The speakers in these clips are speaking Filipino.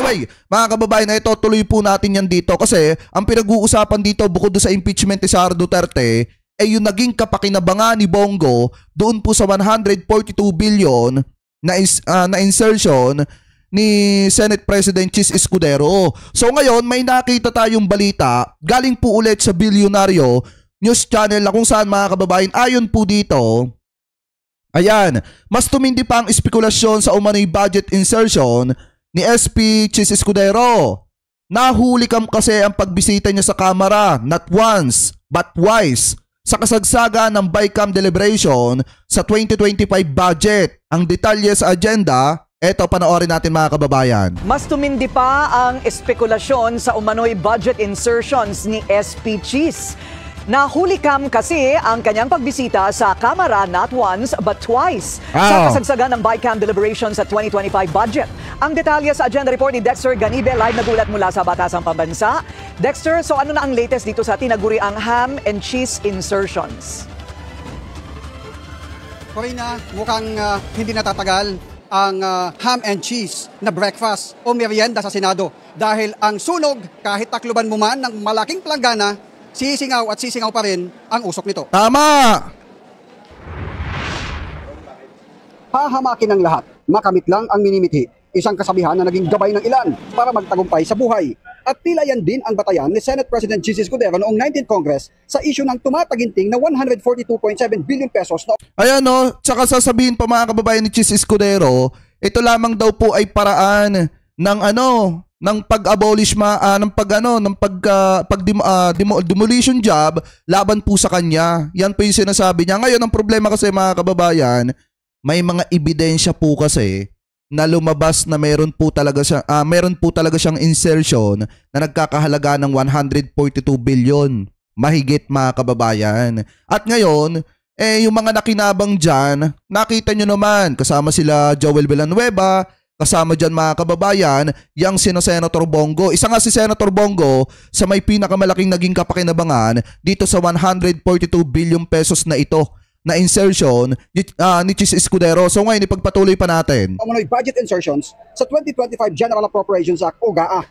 Anyway, mga kababayan, ito tuloy po natin yan dito kasi ang pinag-uusapan dito bukod sa impeachment ni Sara Duterte ay yung naging kapakinabangan ni Bongo doon po sa 142 billion na insertion ni Senate President Chis Escudero. So ngayon may nakita tayong balita galing po ulit sa Bilyonaryo News Channel na kung saan, mga kababayan, ayon po dito, ayan, mas tumindi pa ang espekulasyon sa umano'y budget insertion ni SP Chis Escudero. Nahuli kasi ang pagbisita niya sa Kamara not once but twice sa kasagsagan ng BICAM deliberation sa 2025 budget. Ang detalye sa agenda, eto, panoorin natin, mga kababayan. Mas tumindi pa ang espekulasyon sa umano'y budget insertions ni SP Chis. Nahulikam kasi ang kanyang pagbisita sa Kamara not once but twice sa kasagsagan ng BICAM deliberation sa 2025 budget. Ang detalye sa agenda report ni Dexter Ganibe, live nagulat mula sa Batasang Pambansa. Dexter, so ano na ang latest dito sa tinaguriang ham and cheese insertions? Corina, mukhang hindi natatagal ang ham and cheese na breakfast o merienda sa Senado dahil ang sunog, kahit takluban mo man ng malaking planggana, sisingaw at sisingaw pa rin ang usok nito. Tama! Hahamakin ng lahat, makamit lang ang minimithi. Isang kasabihan na naging gabay ng ilan para magtagumpay sa buhay. At tila yan din ang batayan ni Senate President Chis Escudero noong 19th Congress sa issue ng tumataginting na 142.7 billion pesos. Ayan, no, tsaka sasabihin pa, mga kababayan, ni Chis Escudero, ito lamang daw po ay paraan ng ng pag-abolish demolition job laban po sa kanya. Yan po yung sinasabi niya. Ngayon, ang problema kasi, mga kababayan, may mga ebidensya po kasi na lumabas na meron po talaga siyang insertion na nagkakahalaga ng 142 billion. Mahigit, mga kababayan. At ngayon, yung mga nakinabang dyan, nakita nyo naman, kasama sila Joel Villanueva, kasama dyan, mga kababayan, yang sina Senator Bongo. Isa nga si Senator Bongo sa may pinakamalaking naging kapakinabangan dito sa 142 billion pesos na ito na insertion ni Chis Escudero. So ngayon, ipagpatuloy pa natin. Umano'y budget insertions sa 2025 General Appropriations Act o GAA.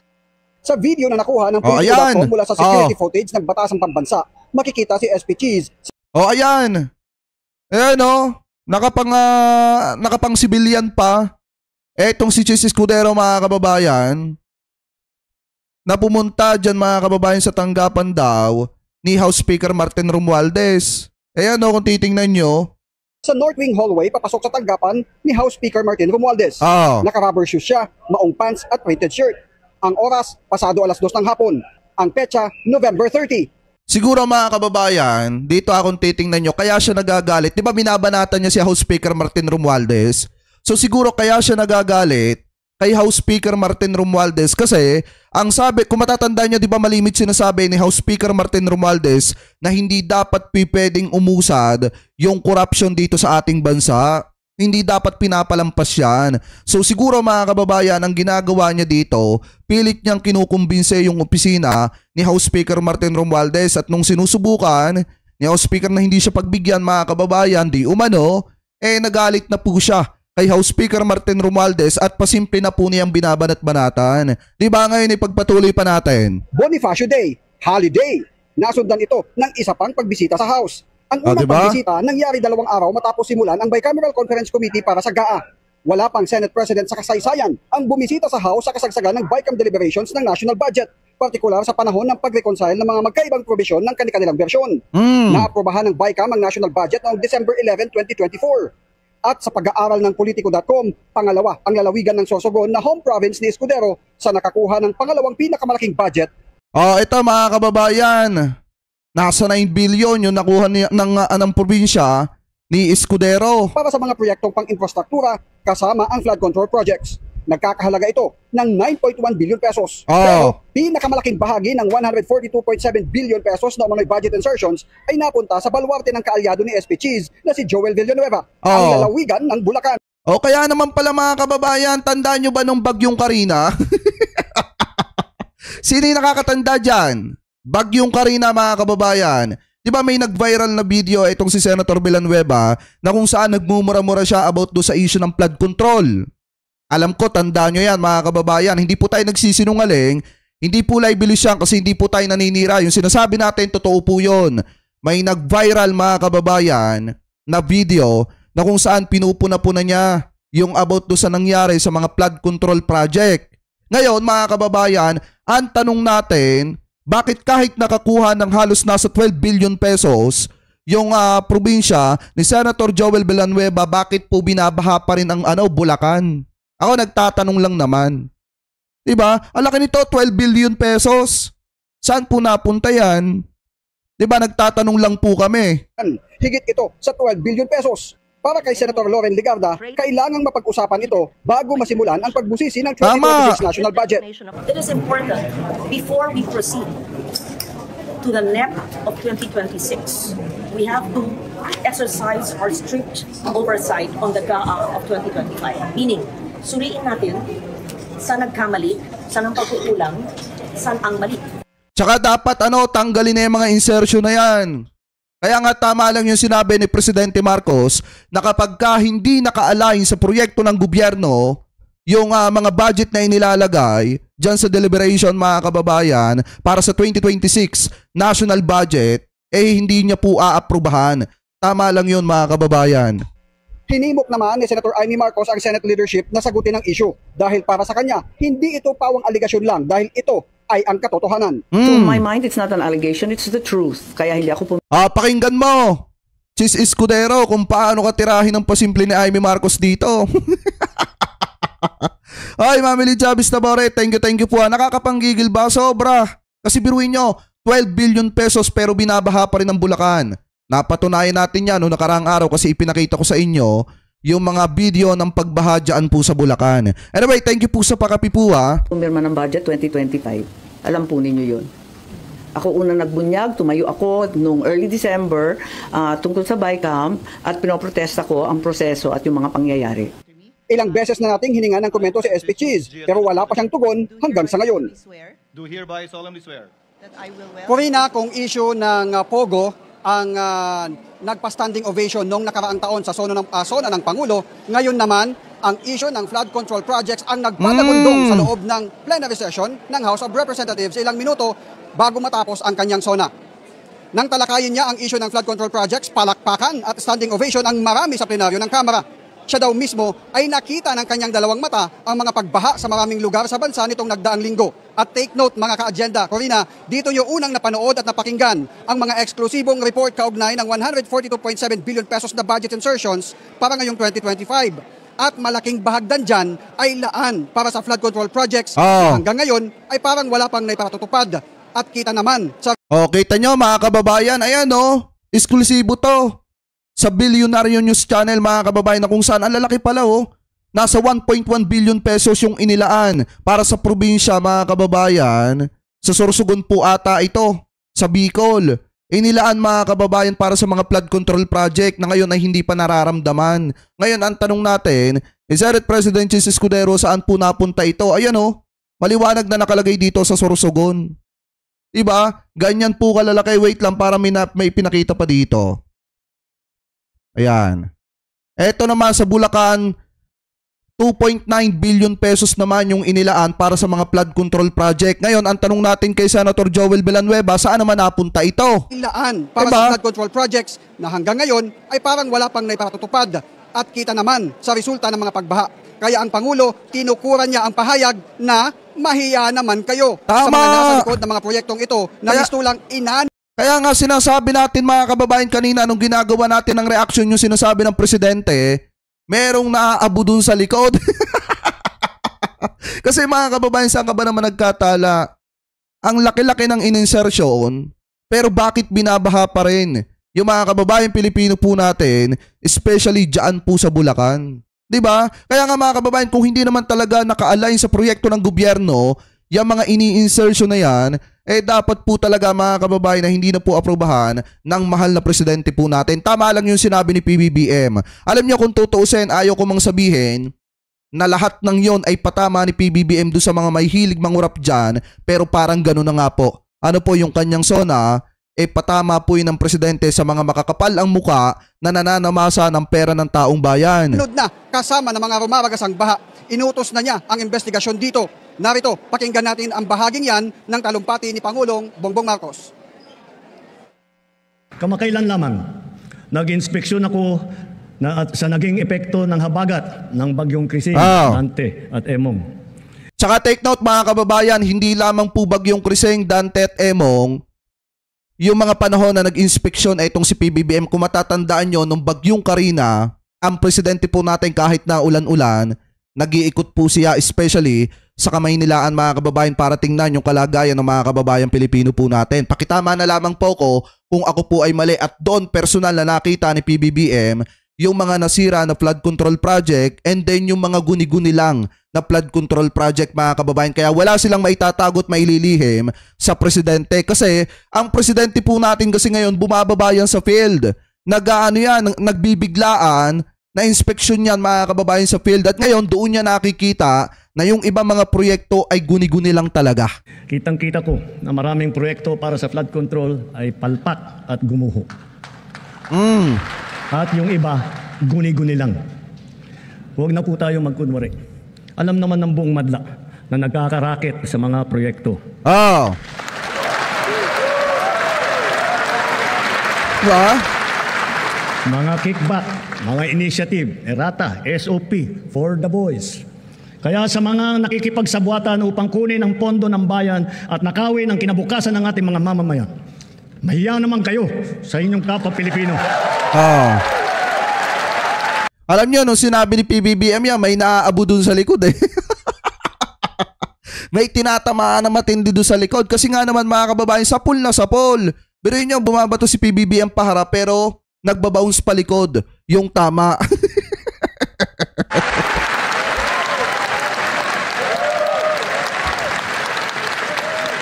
Sa video na nakuha ng Politico.com mula sa security footage ng Batasang Pambansa, makikita si SP Chis. Ayan. Ayan, nakapang civilian pa. Etong si Chis Escudero, mga kababayan, na pumunta dyan, mga kababayan, sa tanggapan daw ni House Speaker Martin Romualdez. Ayan, kung titingnan nyo, sa North Wing Hallway, papasok sa tanggapan ni House Speaker Martin Romualdez. Naka-rubber shoes siya, maong pants at printed shirt. Ang oras, pasado 2:00 ng hapon. Ang petsa, November 30. Siguro, mga kababayan, dito akong titingnan nyo, kaya siya nagagalit. Di ba binabanatan niya si House Speaker Martin Romualdez? So siguro kaya siya nagagalit kay House Speaker Martin Romualdez kasi ang sabi, kung matatandaan niyo, di ba malimit sinasabi ni House Speaker Martin Romualdez na hindi dapat pwedeng umusad yung corruption dito sa ating bansa. Hindi dapat pinapalampas yan. So siguro, mga kababayan, ang ginagawa niya dito, pilit niyang kinukumbinse yung opisina ni House Speaker Martin Romualdez at nung sinusubukan ni House Speaker na hindi siya pagbigyan, mga kababayan, di umano, nagalit na po siya kay House Speaker Martin Romualdez at pasimple na po niyang binabanat-banatan. Di ba ngayon, ipagpatuloy pa natin? Bonifacio Day, holiday. Nasundan ito ng isa pang pagbisita sa House. Ang unang pagbisita nangyari 2 araw matapos simulan ang Bicameral Conference Committee para sa GAA. Wala pang Senate President sa kasaysayan ang bumisita sa House sa kasagsagan ng BICAM deliberations ng national budget, partikular sa panahon ng pag-reconcile ng mga magkaibang probisyon ng kanilang bersyon. Naaprobahan ng BICAM ang national budget noong December 11, 2024. At sa pag-aaral ng Politico.com, pangalawa ang lalawigan ng Sorsogon na home province ni Escudero sa nakakuha ng pangalawang pinakamalaking budget. Ito, mga kababayan, nasa 9 billion yung nakuha ng probinsya ni Escudero. Para sa mga proyektong pang-infrastruktura kasama ang flood control projects. Nagkakahalaga ito ng 9.1 billion pesos. Pero pinakamalaking bahagi ng 142.7 billion pesos na umano'y budget insertions ay napunta sa baluarte ng kaalyado ni SP Chis na si Joel Villanueva, ang lalawigan ng Bulacan. Kaya naman pala, mga kababayan, tandaan nyo ba nung bagyong Karina? Sino yung nakakatanda dyan? Bagyong Karina, mga kababayan. Di ba may nag-viral na video itong si Senator Villanueva na kung saan nagmumura-mura siya about do sa issue ng flood control. Alam ko, tandaan nyo yan mga kababayan. Hindi po tayo nagsisinungaling. Hindi po liabilis yan kasi hindi po tayo naninira. Yung sinasabi natin, totoo po yun. May nag-viral mga kababayan na video na kung saan pinupuna-puna niya yung about do sa nangyari sa mga flood control project. Ngayon mga kababayan, ang tanong natin, bakit kahit nakakuha ng halos nasa 12 billion pesos yung probinsya ni Senator Joel Villanueva, bakit po binabaha pa rin ang Bulacan? Ako nagtatanong lang naman. Diba? Ang laki nito, 12 billion pesos. Saan po napunta yan? Diba? Nagtatanong lang po kami. Higit ito sa 12 billion pesos. Para kay Senator Loren Legarda, kailangang mapag-usapan ito bago masimulan ang pagbusisi ng 2026 national budget. It is important before we proceed to the NEP of 2026, we have to exercise our strict oversight on the GAA of 2025. Meaning, suriin natin saan nagkamali, saan ang pagkukulang, saan ang mali. Tsaka dapat tanggalin na yung mga insertion na yan. Kaya nga tama lang yung sinabi ni Presidente Marcos na kapag hindi naka-align sa proyekto ng gobyerno yung mga budget na inilalagay dyan sa deliberation mga kababayan para sa 2026 national budget, hindi niya po aaprubahan. Tama lang yun mga kababayan. Hinimok naman ni Senator Amy Marcos ang Senate leadership na sagutin ang issue dahil para sa kanya, hindi ito pawang aligasyon lang dahil ito ay ang katotohanan. To my mind, it's not an allegation, it's the truth. Kaya hindi ako pakinggan mo, Chis Escudero, kung paano ka tirahin ng pasimple ni Amy Marcos dito. Ay, Mami Lijabis Tabore, thank you po. Nakakapanggigil ba? Sobra. Kasi biruin nyo, 12 billion pesos pero binabaha pa rin ang Bulacan. Napatunayan natin yan noong nakaraang araw kasi ipinakita ko sa inyo yung mga video ng pagbaha dyan po sa Bulacan. Anyway, thank you po sa pakapi po pumirma ng budget 2025. Alam po ninyo yun. Ako una nagbunyag, tumayo ako noong early December tungkol sa BICAM at pinoprotesta ko ang proseso at yung mga pangyayari. Ilang beses na nating hininga ng komento si SP Cheese pero wala pa siyang tugon hanggang sa ngayon. Do hereby solemnly swear that I will well. Corina, kung issue ng Pogo ang nagpa-standing ovation noong nakaraang taon sa sona ng Pangulo, ngayon naman ang issue ng flood control projects ang nagpatagundong sa loob ng plenary session ng House of Representatives ilang minuto bago matapos ang kanyang sona. Nang talakayin niya ang issue ng flood control projects, palakpakan at standing ovation ang marami sa plenaryo ng Kamara. Siya daw mismo ay nakita ng kanyang dalawang mata ang mga pagbaha sa maraming lugar sa bansa nitong nagdaang linggo. At take note mga ka-agenda, Corina, dito yung unang napanood at napakinggan ang mga eksklusibong report kaugnay ng 142.7 billion pesos na budget insertions para ngayong 2025. At malaking bahagdan dyan ay laan para sa flood control projects. Hanggang ngayon ay parang wala pang naipatutupad. At kita naman sa... kita nyo mga kababayan, ayan eksklusibo to. Sa Billionaire News Channel mga kababayan na kung saan ang lalaki pala nasa 1.1 billion pesos yung inilaan para sa probinsya mga kababayan. Sa Sorsogon po ata ito, sa Bicol. Inilaan mga kababayan para sa mga flood control project na ngayon ay hindi pa nararamdaman. Ngayon ang tanong natin, Senate President Chis Escudero, saan po napunta ito? Ayan maliwanag na nakalagay dito sa Sorsogon. Diba? Ganyan po kalalaki. Wait lang para may pinakita pa dito. Ayan. Eto naman sa Bulacan, 2.9 billion pesos naman yung inilaan para sa mga flood control project. Ngayon, ang tanong natin kay Senator Joel Villanueva, saan naman napunta ito? Ilaan para sa flood control projects na hanggang ngayon ay parang wala pang naipatutupad. At kita naman sa resulta ng mga pagbaha. Kaya ang Pangulo, tinukuran niya ang pahayag na mahiya naman kayo. Tama! Sa mga nasa likod ng mga proyektong ito na gusto lang Kaya nga sinasabi natin mga kababayan kanina nung ginagawa natin ng reaction yung sinasabi ng presidente, merong naaabo dun sa likod. Kasi mga kababayan, saan ka ba naman nagkatala? Ang laki-laki ng ininsertion, pero bakit binabaha pa rin? Yung mga kababayan Pilipino po natin, especially dyan po sa Bulacan. Diba? Kaya nga mga kababayan, kung hindi naman talaga naka-align sa proyekto ng gobyerno, yung mga ini-insertion na yan, dapat po talaga mga kababayan na hindi na po aprobahan ng mahal na presidente po natin. Tama lang yung sinabi ni PBBM. Alam niyo kung tutuusin, ayaw ko mang sabihin na lahat ng yon ay patama ni PBBM do sa mga may hilig mangurap dyan, pero parang gano'n na nga po. Ano po yung kanyang sona, patama po yun ng presidente sa mga makakapal ang muka na nananamasa ng pera ng taong bayan. Sunod na, kasama ng mga rumaragasang baha, inutos na niya ang investigasyon dito. Narito, pakinggan natin ang bahaging yan ng talumpati ni Pangulong Bongbong Marcos. Kamakailan lamang, nag-inspeksyon ako sa naging epekto ng habagat ng bagyong Krising, Dante at Emong. Tsaka take note mga kababayan, hindi lamang po bagyong Krising, Dante at Emong, yung mga panahon na nag-inspeksyon ay itong si PBBM. Kung matatandaan nyo, nung bagyong Karina, ang presidente po natin kahit na ulan-ulan, nag-iikot po siya especially sa Kamaynilaan mga kababayan para tingnan yung kalagayan ng mga kababayan Pilipino po natin. Pakitama na lamang po ko kung ako po ay mali at doon personal na nakita ni PBBM yung mga nasira na flood control project and then yung mga guni-guni lang na flood control project mga kababayan. Kaya wala silang maitatagot, maililihim sa presidente kasi ang presidente po natin kasi ngayon bumababa yan sa field. Nagbibiglaan na inspeksyon yan mga kababayan sa field at ngayon doon niya nakikita na yung ibang mga proyekto ay guni-guni lang talaga. Kitang-kita ko na maraming proyekto para sa flood control ay palpak at gumuho. At yung iba, guni-guni lang. Huwag na po tayo magkunwari. Alam naman ng buong madla na nagkakaraket sa mga proyekto. Mga kickback, mga initiative, errata, SOP, for the boys. Kaya sa mga nakikipagsabuatan upang kunin ang pondo ng bayan at nakawin ang kinabukasan ng ating mga mamamayan, mahiya naman kayo sa inyong kapwa Pilipino. Alam nyo, nung sinabi ni PBBM yan, may naaabo dun sa likod eh. May tinatamaan na matindi dun sa likod. Kasi nga naman mga kababayan, sapul na sapul. Pero yun yung bumabato si PBBM paharap pero nagbabounce pa likod. Yung tama.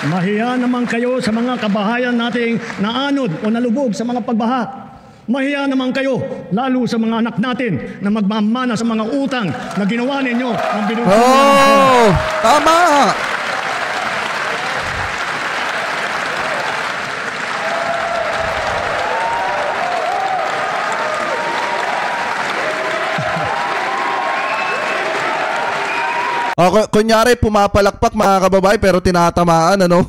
Mahiya naman kayo sa mga kabahayan nating naanod o nalubog sa mga pagbaha. Mahiya naman kayo, lalo sa mga anak natin na magmamana sa mga utang na ginawa ninyo ng binubuhay. Tama! Kunyari, pumapalakpak mga kababayan pero tinatamaan, ano?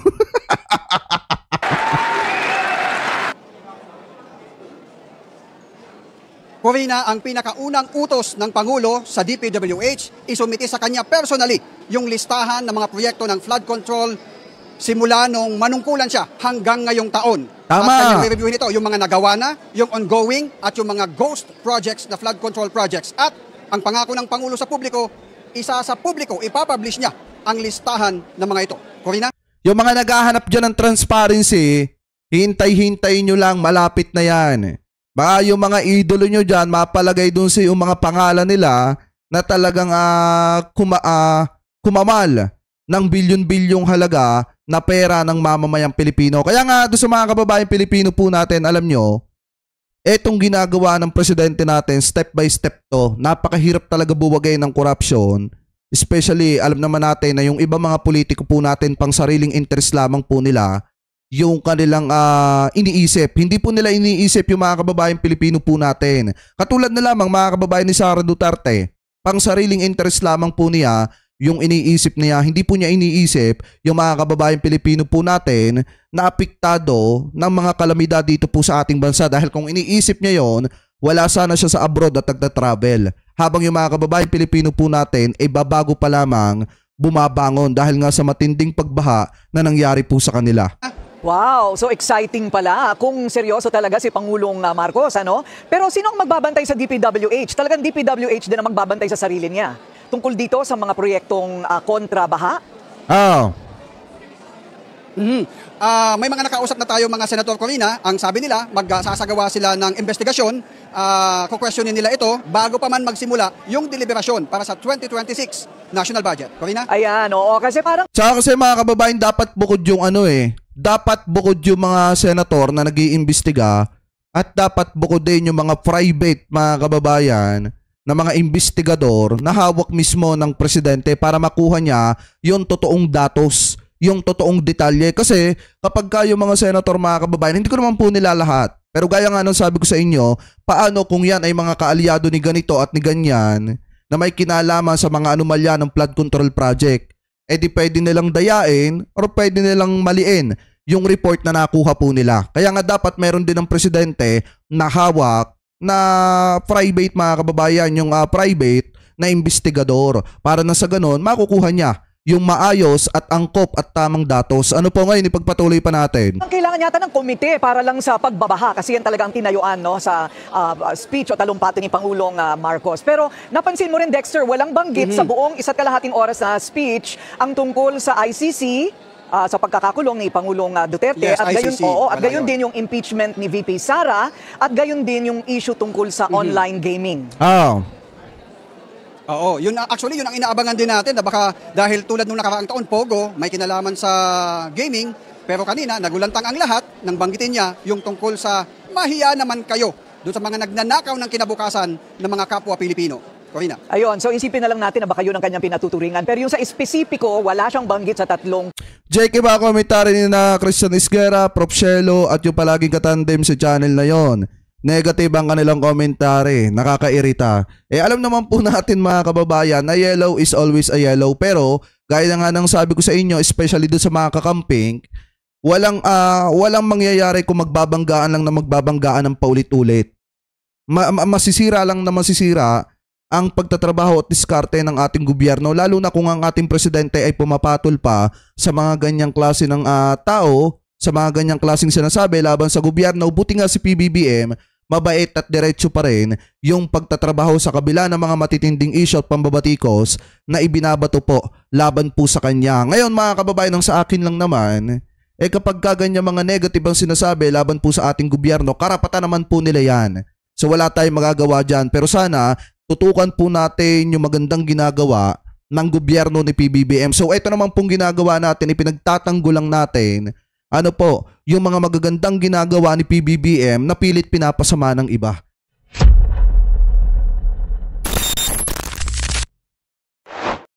Corina, ang pinakaunang utos ng Pangulo sa DPWH isumiti sa kanya personally yung listahan ng mga proyekto ng flood control simula nung manungkulan siya hanggang ngayong taon. Tama. At kanyang re-review nito, yung mga nagawa na, yung ongoing at yung mga ghost projects na flood control projects. At ang pangako ng Pangulo sa publiko, isa sa publiko, ipapublish niya ang listahan ng mga ito. Corina? Yung mga naghahanap dyan ng transparency, hintay-hintay nyo lang, malapit na yan. Baka yung mga idolo nyo dyan, mapalagay dun sa yung mga pangalan nila na talagang kumamal ng bilyon-bilyong halaga na pera ng mamamayang Pilipino. Kaya nga doon sa mga kababayan Pilipino po natin, alam nyo, etong ginagawa ng presidente natin, step by step to, napakahirap talaga buwagay ng corruption. Especially, alam naman natin na yung ibang mga politiko po natin, pang sariling interest lamang po nila, yung kanilang iniisip. Hindi po nila iniisip yung mga kababayan Pilipino po natin. Katulad na lamang mga kababayan ni Sara Duterte, pang sariling interest lamang po niya yung iniisip niya. Hindi po niya iniisip yung mga kababayan Pilipino po natin na apektado ng mga kalamidad dito po sa ating bansa. Dahil kung iniisip niya yon, wala sana siya sa abroad at nagta-travel. Habang yung mga kababayan Pilipino po natin ay babago pa lamang bumabangon dahil nga sa matinding pagbaha na nangyari po sa kanila. Wow, so exciting pala kung seryoso talaga si Pangulong Marcos, ano? Pero sino ang magbabantay sa DPWH? Talagang DPWH din ang magbabantay sa sarili niya. Tungkol dito sa mga proyektong kontra-baha? May mga nakausap na tayo mga Senator Corina. Ang sabi nila, magsasagawa sila ng investigasyon. Kukwestiyonin nila ito bago pa man magsimula yung deliberasyon para sa 2026 national budget. Corina? Ayan, oo. Kasi parang... Tsaka kasi mga kababayan, dapat bukod yung dapat bukod yung mga senator na nag-iimbestiga at dapat bukod din yung mga private mga kababayan na mga investigador na hawak mismo ng presidente para makuha niya yung totoong datos. yung totoong detalye. Kasi kapag kayo mga senator, mga kababayan, hindi ko naman po nila lahat. Pero gaya nga ng sabi ko sa inyo, paano kung yan ay mga kaalyado ni ganito at ni ganyan na may kinalaman sa mga anomalya ng flood control project, eh di pwede nilang dayain or pwede nilang maliin yung report na nakuha po nila. Kaya nga dapat meron din ng presidente na hawak na private, mga kababayan, yung private na investigador para na sa ganon makukuha niya yung maayos at angkop at tamang datos. Ano po ngayon, ipagpatuloy pa natin. Ang kailangan yata ng komite para lang sa pagbabaha kasi yan talaga ang tinayuan, no, sa speech o talumpati ni Pangulong Marcos. Pero napansin mo rin, Dexter, walang banggit sa buong 1.5 oras na speech ang tungkol sa ICC, sa pagkakakulong ni Pangulong Duterte, yes, at gayon, ICC, at gayon din yung impeachment ni VP Sara, at gayon din yung issue tungkol sa online gaming. Oo, yun actually yun ang inaabangan din natin na baka dahil tulad nung nakaraang taon, Pogo, may kinalaman sa gaming, pero kanina nagulantang ang lahat nang banggitin niya yung tungkol sa mahiya naman kayo doon sa mga nagnanakaw ng kinabukasan ng mga kapwa Pilipino. Corina. Ayun, so isipin na lang natin na baka yun ang kanyang pinatuturingan. Pero yung sa espesipiko, wala siyang banggit sa tatlong. JK, ba komentary ni na Christian Isguera, Prof. Shelo at yung palaging katandem sa channel na yon. Negative ang kanilang komentary, nakakairita. Eh alam naman po natin, mga kababayan, na yellow is always a yellow. Pero gaya na nga ng sabi ko sa inyo, especially doon sa mga kakamping, walang mangyayari kung magbabanggaan lang na magbabanggaan ng paulit-ulit. Masisira lang na masisira ang pagtatrabaho at diskarte ng ating gobyerno, lalo na kung ang ating presidente ay pumapatol pa sa mga ganyang klase ng tao, sa mga ganyang klaseng sinasabi laban sa gobyerno. Buti nga si PBBM, mabait at diretso pa rin yung pagtatrabaho sa kabila ng mga matitinding issue at pambabatikos na ibinabato po laban po sa kanya. Ngayon, mga kababayan, ang sa akin lang naman, kapag ganyan mga negative ang sinasabi laban po sa ating gobyerno, karapatan naman po nila yan. So wala tayong magagawa dyan. Pero sana, tutukan po natin yung magandang ginagawa ng gobyerno ni PBBM. So ito naman pong ginagawa natin, ipinagtatanggol lang natin, yung mga magagandang ginagawa ni PBBM na pilit pinapasama ng iba.